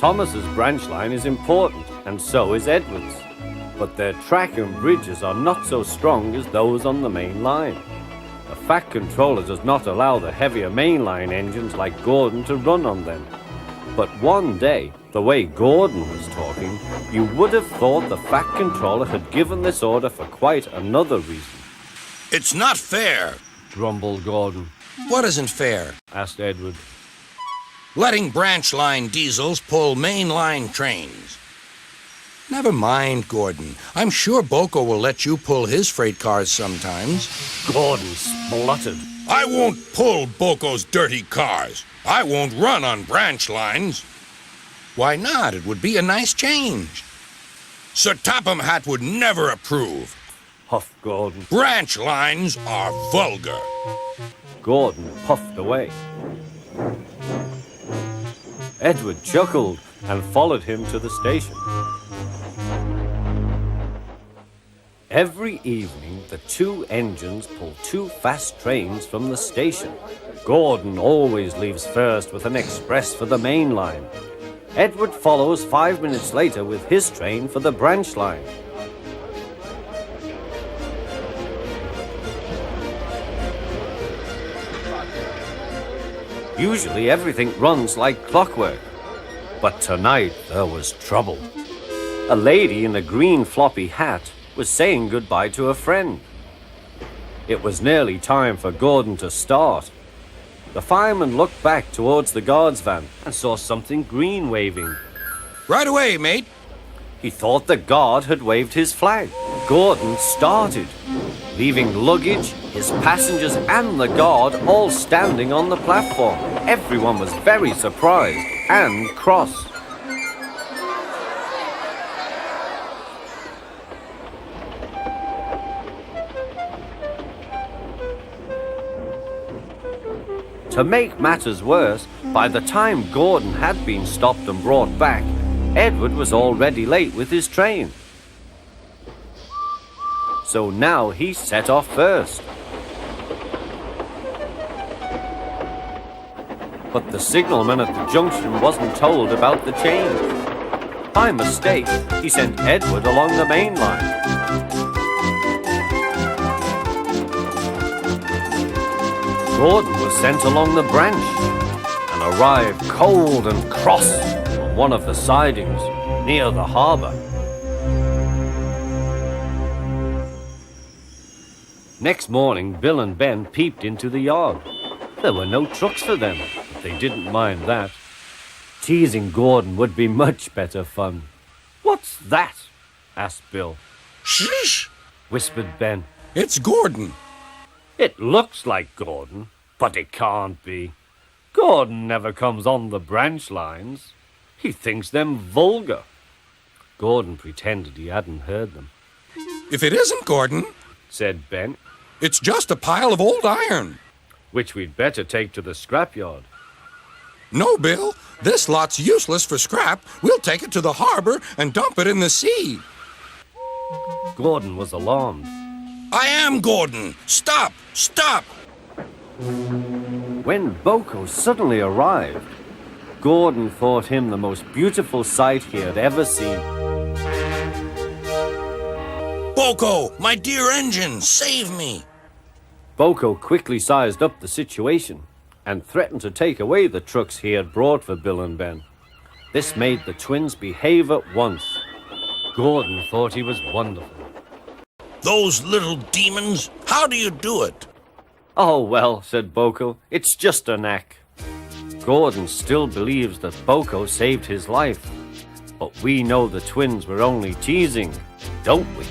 Thomas's branch line is important, and so is Edward's. But their track and bridges are not so strong as those on the main line. The Fat Controller does not allow the heavier mainline engines like Gordon to run on them. But one day, the way Gordon was talking, you would have thought the Fat Controller had given this order for quite another reason. It's not fair, grumbled Gordon. What isn't fair? Asked Edward. Letting branch line diesels pull main line trains. Never mind, Gordon. I'm sure Boko will let you pull his freight cars sometimes. Gordon spluttered. I won't pull Boko's dirty cars. I won't run on branch lines. Why not? It would be a nice change. Sir Topham Hatt would never approve. Huffed Gordon. Branch lines are vulgar. Gordon puffed away. Edward chuckled and followed him to the station. Every evening, the two engines pull two fast trains from the station. Gordon always leaves first with an express for the main line. Edward follows 5 minutes later with his train for the branch line. Usually everything runs like clockwork, but tonight there was trouble. A lady in a green floppy hat was saying goodbye to a friend. It was nearly time for Gordon to start. The fireman looked back towards the guard's van and saw something green waving. Right away, mate. He thought the guard had waved his flag. Gordon started, leaving luggage, his passengers and the guard all standing on the platform. Everyone was very surprised and cross. To make matters worse, by the time Gordon had been stopped and brought back, Edward was already late with his train. So now he set off first. But the signalman at the junction wasn't told about the change. By mistake, he sent Edward along the main line. Gordon was sent along the branch and arrived cold and cross on one of the sidings near the harbour. Next morning, Bill and Ben peeped into the yard. There were no trucks for them, but they didn't mind that. Teasing Gordon would be much better fun. "What's that?" asked Bill. Shh! Whispered Ben. It's Gordon. It looks like Gordon, but it can't be. Gordon never comes on the branch lines. He thinks them vulgar. Gordon pretended he hadn't heard them. If it isn't Gordon, said Ben, it's just a pile of old iron. Which we'd better take to the scrapyard. No, Bill. This lot's useless for scrap. We'll take it to the harbor and dump it in the sea. Gordon was alarmed. I am Gordon. Stop! Stop! When Boko suddenly arrived, Gordon thought him the most beautiful sight he had ever seen. Boko, my dear engine, save me! Boko quickly sized up the situation and threatened to take away the trucks he had brought for Bill and Ben. This made the twins behave at once. Gordon thought he was wonderful. Those little demons, how do you do it? Oh, well, said Boko, it's just a knack. Gordon still believes that Boko saved his life, but we know the twins were only teasing, don't we?